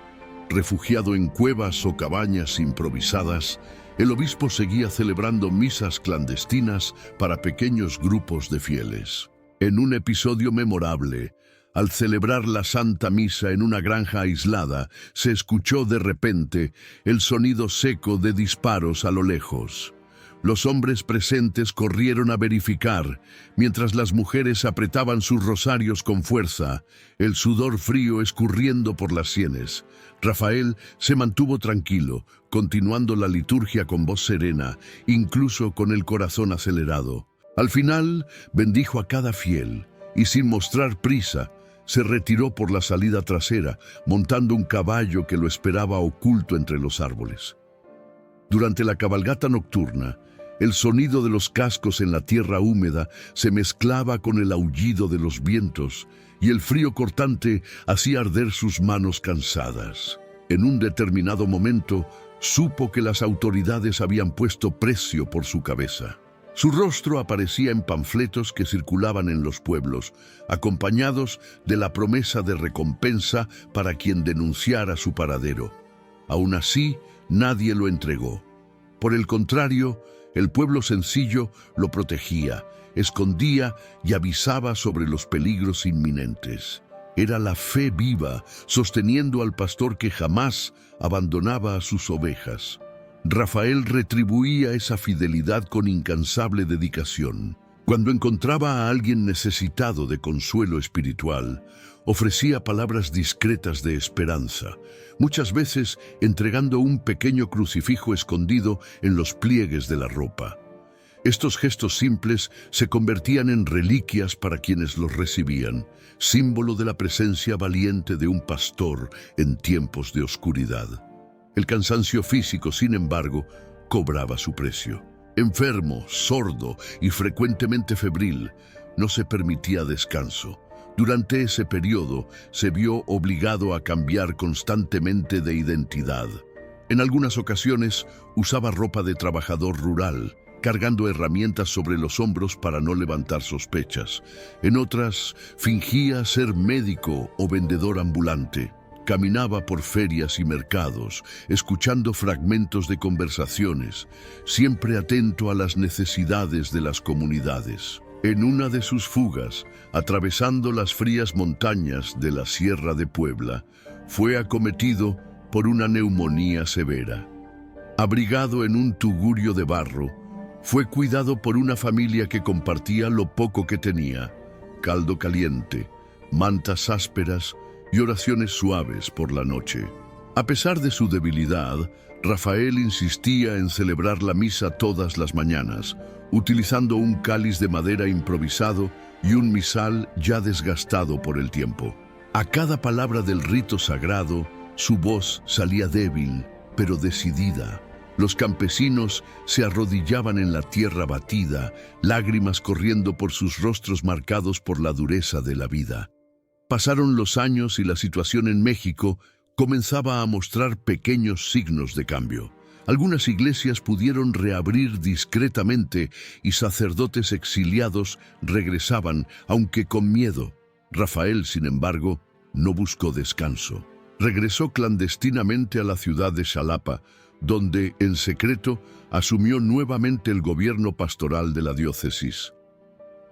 refugiado en cuevas o cabañas improvisadas, el obispo seguía celebrando misas clandestinas para pequeños grupos de fieles. En un episodio memorable, al celebrar la Santa Misa en una granja aislada, se escuchó de repente el sonido seco de disparos a lo lejos. Los hombres presentes corrieron a verificar, mientras las mujeres apretaban sus rosarios con fuerza, el sudor frío escurriendo por las sienes. Rafael se mantuvo tranquilo, continuando la liturgia con voz serena, incluso con el corazón acelerado. Al final, bendijo a cada fiel, y sin mostrar prisa, se retiró por la salida trasera, montando un caballo que lo esperaba oculto entre los árboles. Durante la cabalgata nocturna, el sonido de los cascos en la tierra húmeda se mezclaba con el aullido de los vientos, y el frío cortante hacía arder sus manos cansadas. En un determinado momento, supo que las autoridades habían puesto precio por su cabeza. Su rostro aparecía en panfletos que circulaban en los pueblos, acompañados de la promesa de recompensa para quien denunciara su paradero. Aún así, nadie lo entregó. Por el contrario, el pueblo sencillo lo protegía, escondía y avisaba sobre los peligros inminentes. Era la fe viva, sosteniendo al pastor que jamás abandonaba a sus ovejas. Rafael retribuía esa fidelidad con incansable dedicación. Cuando encontraba a alguien necesitado de consuelo espiritual, ofrecía palabras discretas de esperanza, muchas veces entregando un pequeño crucifijo escondido en los pliegues de la ropa. Estos gestos simples se convertían en reliquias para quienes los recibían, símbolo de la presencia valiente de un pastor en tiempos de oscuridad. El cansancio físico, sin embargo, cobraba su precio. Enfermo, sordo y frecuentemente febril, no se permitía descanso. Durante ese periodo se vio obligado a cambiar constantemente de identidad. En algunas ocasiones usaba ropa de trabajador rural, cargando herramientas sobre los hombros para no levantar sospechas. En otras, fingía ser médico o vendedor ambulante. Caminaba por ferias y mercados, escuchando fragmentos de conversaciones, siempre atento a las necesidades de las comunidades. En una de sus fugas, atravesando las frías montañas de la Sierra de Puebla, fue acometido por una neumonía severa. Abrigado en un tugurio de barro, fue cuidado por una familia que compartía lo poco que tenía: caldo caliente, mantas ásperas y oraciones suaves por la noche. A pesar de su debilidad, Rafael insistía en celebrar la misa todas las mañanas, utilizando un cáliz de madera improvisado y un misal ya desgastado por el tiempo. A cada palabra del rito sagrado, su voz salía débil, pero decidida. Los campesinos se arrodillaban en la tierra batida, lágrimas corriendo por sus rostros marcados por la dureza de la vida. Pasaron los años y la situación en México comenzaba a mostrar pequeños signos de cambio. Algunas iglesias pudieron reabrir discretamente y sacerdotes exiliados regresaban, aunque con miedo. Rafael, sin embargo, no buscó descanso. Regresó clandestinamente a la ciudad de Xalapa, donde, en secreto, asumió nuevamente el gobierno pastoral de la diócesis.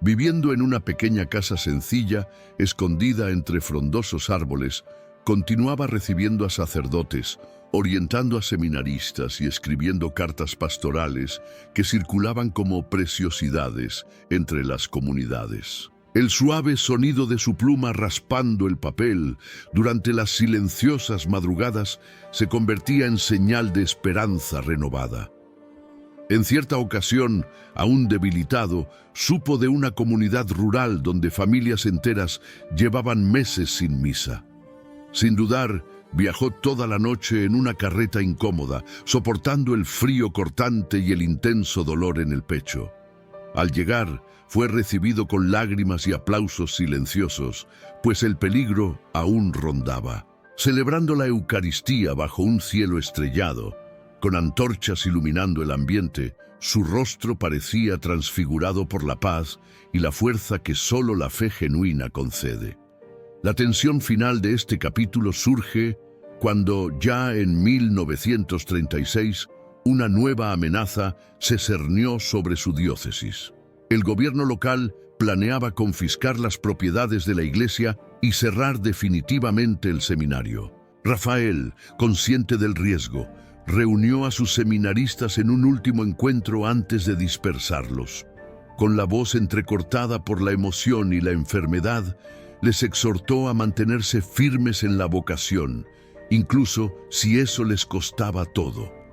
Viviendo en una pequeña casa sencilla, escondida entre frondosos árboles, continuaba recibiendo a sacerdotes, orientando a seminaristas y escribiendo cartas pastorales que circulaban como preciosidades entre las comunidades. El suave sonido de su pluma raspando el papel durante las silenciosas madrugadas se convertía en señal de esperanza renovada. En cierta ocasión, aún debilitado, supo de una comunidad rural donde familias enteras llevaban meses sin misa. Sin dudar, viajó toda la noche en una carreta incómoda, soportando el frío cortante y el intenso dolor en el pecho. Al llegar, fue recibido con lágrimas y aplausos silenciosos, pues el peligro aún rondaba. Celebrando la Eucaristía bajo un cielo estrellado, con antorchas iluminando el ambiente, su rostro parecía transfigurado por la paz y la fuerza que solo la fe genuina concede. La tensión final de este capítulo surge cuando, ya en 1936, una nueva amenaza se cernió sobre su diócesis. El gobierno local planeaba confiscar las propiedades de la iglesia y cerrar definitivamente el seminario. Rafael, consciente del riesgo, reunió a sus seminaristas en un último encuentro antes de dispersarlos. Con la voz entrecortada por la emoción y la enfermedad, les exhortó a mantenerse firmes en la vocación, incluso si eso les costaba todo.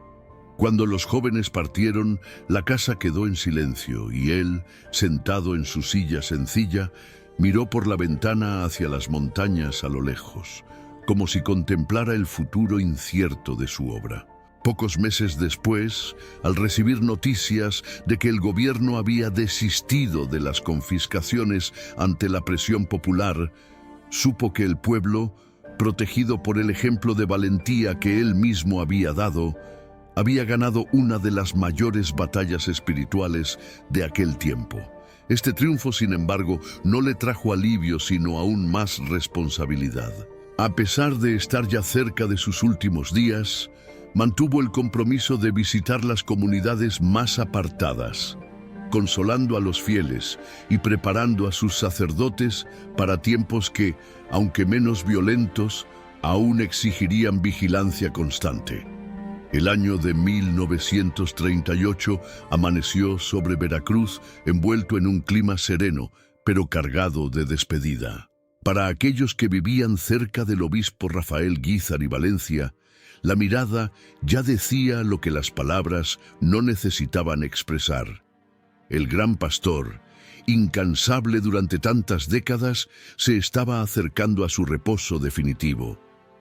Cuando los jóvenes partieron, la casa quedó en silencio y él, sentado en su silla sencilla, miró por la ventana hacia las montañas a lo lejos, como si contemplara el futuro incierto de su obra. Pocos meses después, al recibir noticias de que el gobierno había desistido de las confiscaciones ante la presión popular, supo que el pueblo, protegido por el ejemplo de valentía que él mismo había dado, había ganado una de las mayores batallas espirituales de aquel tiempo. Este triunfo, sin embargo, no le trajo alivio, sino aún más responsabilidad. A pesar de estar ya cerca de sus últimos días, mantuvo el compromiso de visitar las comunidades más apartadas, consolando a los fieles y preparando a sus sacerdotes para tiempos que, aunque menos violentos, aún exigirían vigilancia constante. El año de 1938 amaneció sobre Veracruz envuelto en un clima sereno, pero cargado de despedida. Para aquellos que vivían cerca del obispo Rafael Guízar y Valencia, la mirada ya decía lo que las palabras no necesitaban expresar. El gran pastor, incansable durante tantas décadas, se estaba acercando a su reposo definitivo.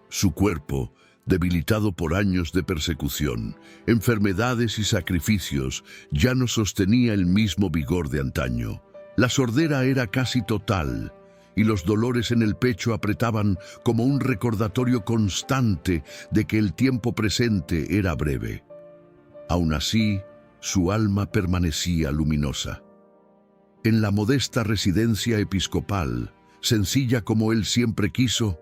Su cuerpo, debilitado por años de persecución, enfermedades y sacrificios, ya no sostenía el mismo vigor de antaño. La sordera era casi total, y los dolores en el pecho apretaban como un recordatorio constante de que el tiempo presente era breve. Aún así, su alma permanecía luminosa. En la modesta residencia episcopal, sencilla como él siempre quiso,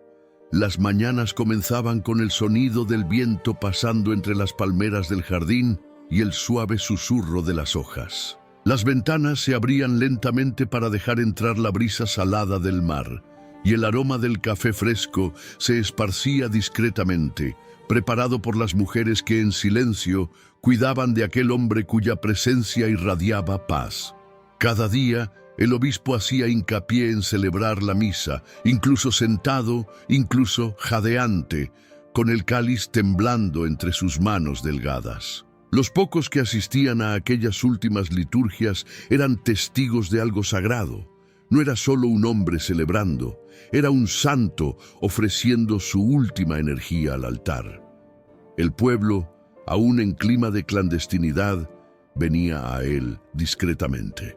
las mañanas comenzaban con el sonido del viento pasando entre las palmeras del jardín y el suave susurro de las hojas. Las ventanas se abrían lentamente para dejar entrar la brisa salada del mar, y el aroma del café fresco se esparcía discretamente, preparado por las mujeres que en silencio cuidaban de aquel hombre cuya presencia irradiaba paz. Cada día, el obispo hacía hincapié en celebrar la misa, incluso sentado, incluso jadeante, con el cáliz temblando entre sus manos delgadas. Los pocos que asistían a aquellas últimas liturgias eran testigos de algo sagrado. No era solo un hombre celebrando, era un santo ofreciendo su última energía al altar. El pueblo, aún en clima de clandestinidad, venía a él discretamente.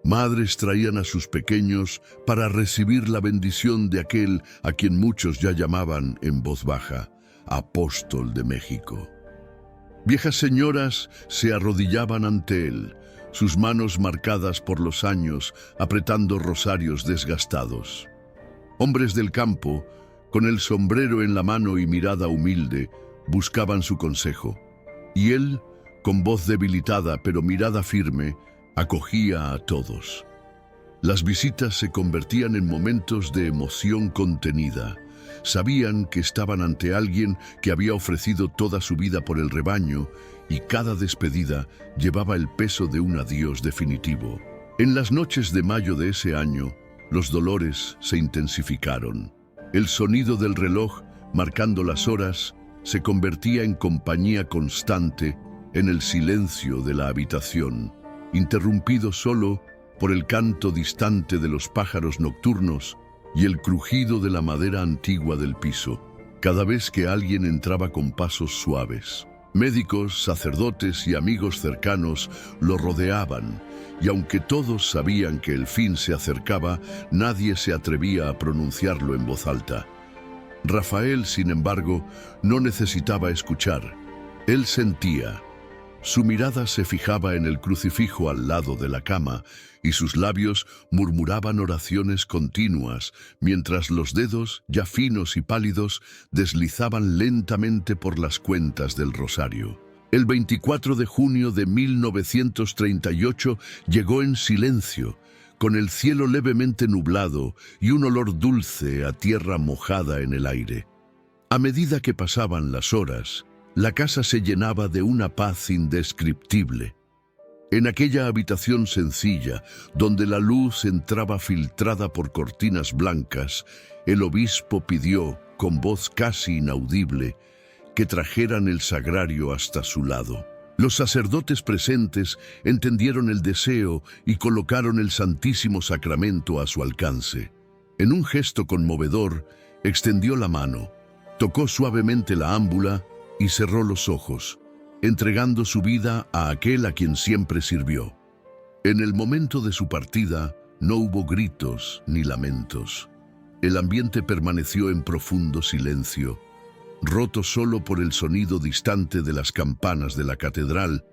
Madres traían a sus pequeños para recibir la bendición de aquel a quien muchos ya llamaban en voz baja, Apóstol de México. Viejas señoras se arrodillaban ante él, sus manos marcadas por los años, apretando rosarios desgastados. Hombres del campo, con el sombrero en la mano y mirada humilde, buscaban su consejo. Y él, con voz debilitada pero mirada firme, acogía a todos. Las visitas se convertían en momentos de emoción contenida. Sabían que estaban ante alguien que había ofrecido toda su vida por el rebaño y cada despedida llevaba el peso de un adiós definitivo. En las noches de mayo de ese año, los dolores se intensificaron. El sonido del reloj, marcando las horas, se convertía en compañía constante en el silencio de la habitación, interrumpido solo por el canto distante de los pájaros nocturnos y el crujido de la madera antigua del piso, cada vez que alguien entraba con pasos suaves. Médicos, sacerdotes y amigos cercanos lo rodeaban, y aunque todos sabían que el fin se acercaba, nadie se atrevía a pronunciarlo en voz alta. Rafael, sin embargo, no necesitaba escuchar. Él sentía. Su mirada se fijaba en el crucifijo al lado de la cama y sus labios murmuraban oraciones continuas, mientras los dedos, ya finos y pálidos, deslizaban lentamente por las cuentas del rosario. El 24 de junio de 1938 llegó en silencio, con el cielo levemente nublado y un olor dulce a tierra mojada en el aire. A medida que pasaban las horas, la casa se llenaba de una paz indescriptible. En aquella habitación sencilla, donde la luz entraba filtrada por cortinas blancas, el obispo pidió, con voz casi inaudible, que trajeran el sagrario hasta su lado. Los sacerdotes presentes entendieron el deseo y colocaron el Santísimo Sacramento a su alcance. En un gesto conmovedor, extendió la mano, tocó suavemente la ámbula y cerró los ojos, entregando su vida a aquel a quien siempre sirvió. En el momento de su partida, no hubo gritos ni lamentos. El ambiente permaneció en profundo silencio, roto solo por el sonido distante de las campanas de la catedral,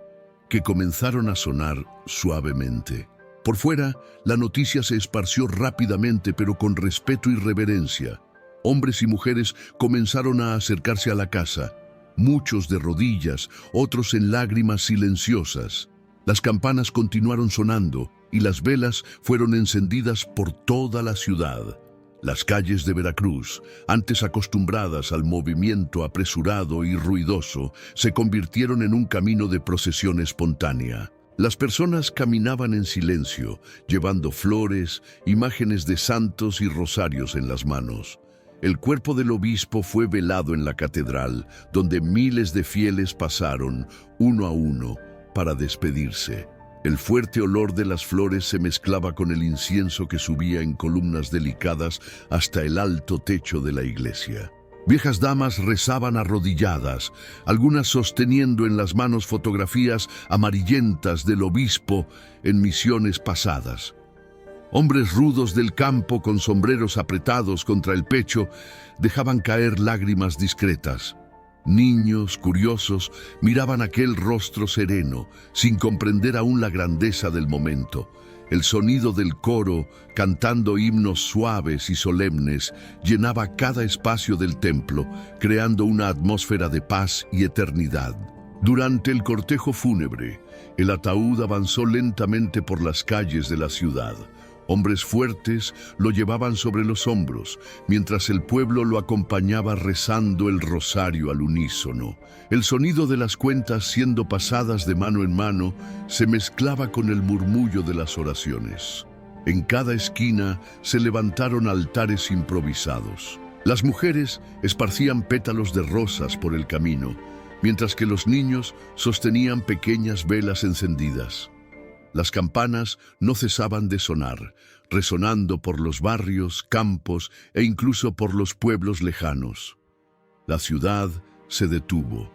que comenzaron a sonar suavemente. Por fuera, la noticia se esparció rápidamente, pero con respeto y reverencia. Hombres y mujeres comenzaron a acercarse a la casa, muchos de rodillas, otros en lágrimas silenciosas. Las campanas continuaron sonando y las velas fueron encendidas por toda la ciudad. Las calles de Veracruz, antes acostumbradas al movimiento apresurado y ruidoso, se convirtieron en un camino de procesión espontánea. Las personas caminaban en silencio, llevando flores, imágenes de santos y rosarios en las manos. El cuerpo del obispo fue velado en la catedral, donde miles de fieles pasaron, uno a uno, para despedirse. El fuerte olor de las flores se mezclaba con el incienso que subía en columnas delicadas hasta el alto techo de la iglesia. Viejas damas rezaban arrodilladas, algunas sosteniendo en las manos fotografías amarillentas del obispo en misiones pasadas. Hombres rudos del campo con sombreros apretados contra el pecho dejaban caer lágrimas discretas. Niños, curiosos, miraban aquel rostro sereno, sin comprender aún la grandeza del momento. El sonido del coro, cantando himnos suaves y solemnes, llenaba cada espacio del templo, creando una atmósfera de paz y eternidad. Durante el cortejo fúnebre, el ataúd avanzó lentamente por las calles de la ciudad. Hombres fuertes lo llevaban sobre los hombros, mientras el pueblo lo acompañaba rezando el rosario al unísono. El sonido de las cuentas siendo pasadas de mano en mano se mezclaba con el murmullo de las oraciones. En cada esquina se levantaron altares improvisados. Las mujeres esparcían pétalos de rosas por el camino, mientras que los niños sostenían pequeñas velas encendidas. Las campanas no cesaban de sonar, resonando por los barrios, campos e incluso por los pueblos lejanos. La ciudad se detuvo.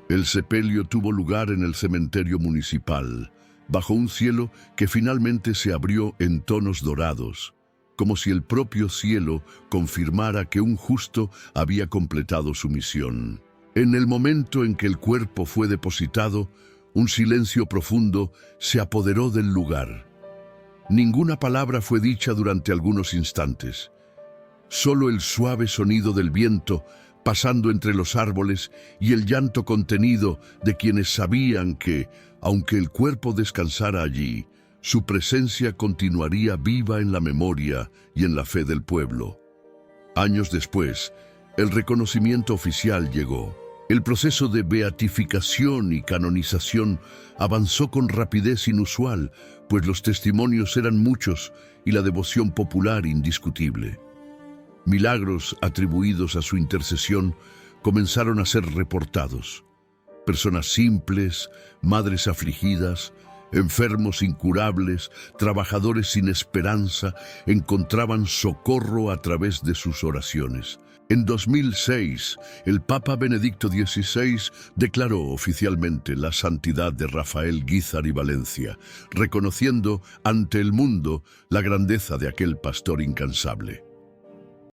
El sepelio tuvo lugar en el cementerio municipal, bajo un cielo que finalmente se abrió en tonos dorados, como si el propio cielo confirmara que un justo había completado su misión. En el momento en que el cuerpo fue depositado, un silencio profundo se apoderó del lugar. Ninguna palabra fue dicha durante algunos instantes. Solo el suave sonido del viento pasando entre los árboles y el llanto contenido de quienes sabían que, aunque el cuerpo descansara allí, su presencia continuaría viva en la memoria y en la fe del pueblo. Años después, el reconocimiento oficial llegó. El proceso de beatificación y canonización avanzó con rapidez inusual, pues los testimonios eran muchos y la devoción popular indiscutible. Milagros atribuidos a su intercesión comenzaron a ser reportados. Personas simples, madres afligidas, enfermos incurables, trabajadores sin esperanza, encontraban socorro a través de sus oraciones. En 2006, el Papa Benedicto XVI declaró oficialmente la santidad de Rafael Guízar y Valencia, reconociendo ante el mundo la grandeza de aquel pastor incansable.